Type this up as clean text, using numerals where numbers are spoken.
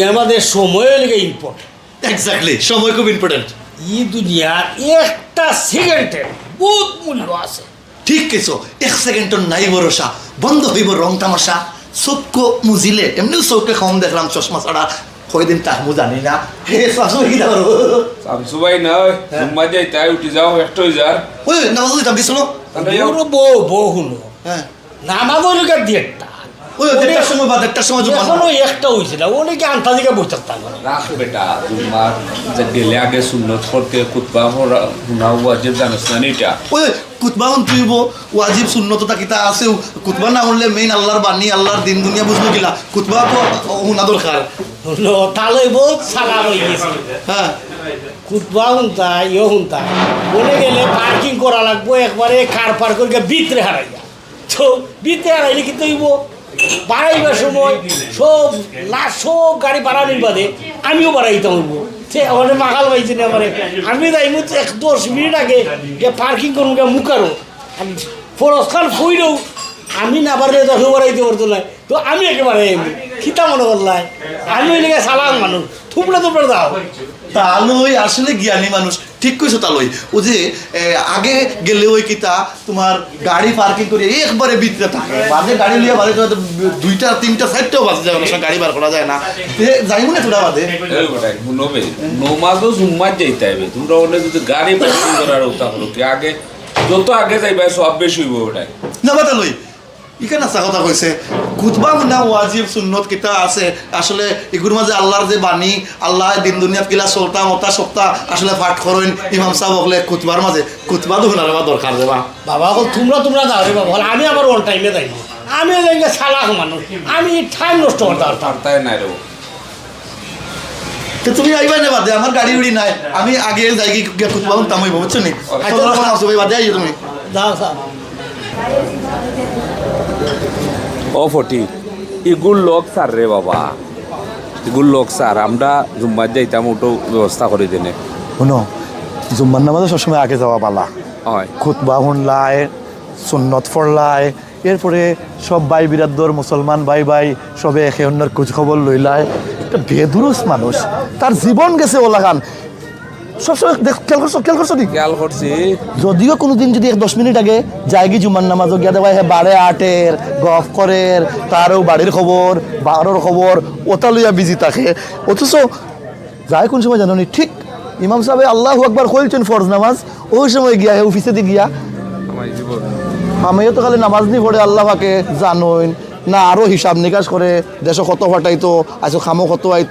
আমাদের সময় লেগে ইম্পর্টেন্ট। এক্স্যাক্টলি, সময় খুব ইম্পর্টেন্ট। এই দুনিয়ার একটা সেকেন্ডের বহুত মূল্য আছে। ঠিক কিছু, এক সেকেন্ডর নাই ভরসা, বন্ধ হইব রং তামাশা। চোখকে মুজিলে এমনিও চোখে কম দেখলাম চশমা ছাড়া, কয়দিন তাহমু জানি না। হে শাশু কি দাও সবাই নয় জুম্মা যাই তাই উঠে যাও একটা হয়ে যার ওই নামাজ হইতাম দিছিল। বউ হুনো হ্যাঁ, নামাজ লোকের দিয়েটা ওই দেড়টার সময় বা দেড়টার সময় জমা এখনো একটা হয়েছিল, অনেকে আন্তা দিকে বসে থাকতাম। রাখ বেটা জুম্মার যে গেলে আগে সুন্নত করতে কুতবা হুনাও ওয়াজিব জানোস না এটা। ওই কুতবা তুইব ওয়াজিব সুন্নত কিতা আছে। কুতবা না হলে মেইন আল্লাহর বাণী, আল্লাহর দিন দুনিয়া বুঝবো কিলা। কুতবা তো হুনা দরকার। তাহলে বহুত সালা হয়ে গেছে। হ্যাঁ, কুতবা হুনতা ইয়ে হুনতা বলে গেলে পার্কিং করা লাগবো, একবারে কার পার করে ভিতরে হারাইয়া। তো ভিতরে হারাইলে কিন্তু হইব বাড়াইবার সময় সব গাড়ি বাড়ানির বাদে আমিও বাড়াইতে হইব। সে আমার মাগাল পাইছি না, মানে আমি যাইব 10 মিনিট আগে যে পার্কিং করুন মুখারও ফরজ খান ফুইরেও আমি না পারলে তখন বাড়াইতে পারতো না। তো আমি একেবারে খিতা মনে করলাই আমি ওই লেগে সালাম মানুষ থুপড়ে দাও। তালই আসলে জ্ঞানী মানুষ। ঠিক কইছো তালই। ও যে আগে গেলে ওই কিতা তোমার গাড়ি পার্কিং করে একবারে ভিতরে থাকে, বাজে গাড়ি লিয়ে বাজে 2টা 3টা 4টাও বাজে যায়, অনেক সময় গাড়ি বার করা যায় না। যাইব না তোরা বাদে নমাজও জুম্মার যাইতে হবে। তোমরা অনেক যদি গাড়ি পার্কিং করার উতা হলো কি আগে যত আগে যাইবে সব বেশি হইব ওটাই না বা তালই। ইখানে আসা কথা কইছে কুতবা না ওয়াজিব সুন্নত কিতা আছে। আসলে এগুলোর মাঝে আল্লাহর যে বাণী, আল্লাহ দিন দুনিয়াত কিলা চলতা মতা সপ্তাহ আসলে পাঠ করেন ইমাম সাহেব হলে কুতবার মাঝে। কুতবা তো শোনার দরকার দেবা বাবা তোমরা যাও রে বাবা, আমি আবার অন টাইমে যাই। আমি যাই সালাক মানুষ, আমি টাইম নষ্ট করতে পারতাম তাই নাই রে। তো তুমি আইবা না বাদে, আমার গাড়ি উড়ি নাই, আমি আগে যাই গিয়ে কুতবা হুনতাম হইব, বুঝছো নি? বাদে আইও তুমি যাও স্যার। ও ফটি এগুলো লোক স্যার রে বাবা, এগুলো লোক স্যার। আমরা জুম্মার যাইতাম ওটো ব্যবস্থা করে দেনে। শুনো, জুম্মার নামাজে সবসময় আগে যাওয়া পালা। হয় খুতবা শুনলায়, সুন্নত ফরলায়, এরপরে সব ভাই বিরাদর মুসলমান ভাই সবে একে অন্যের খোঁজ খবর লইলায়। একটা বেদুরুস মানুষ, তার জীবন গেছে ওলাগান। সবসময় খেয়াল করছো নি? খেয়াল করছি যদিও কোনোদিন যদি 10 মিনিট আগে যাই গি জুম্মার নামাজও গিয়া দেওয়া হে 8:08 গফ করে, তারও বাড়ির খবর বারোর খবর ওটা লইয়া বিজি থাকে। অথচ যায় কোন সময় জানো নি? ঠিক ইমাম সাহেব আল্লাহু আকবার কইছেন ফরজ নামাজ, ওই সময় গিয়া হে অফিসে গিয়া আমিও তো খালি নামাজ নি পড়ে আল্লাহ পাকে জানোই না, আরও হিসাব নিকাশ করে দেশ কত ফাটাইতো, আজ খামো কত আইতো।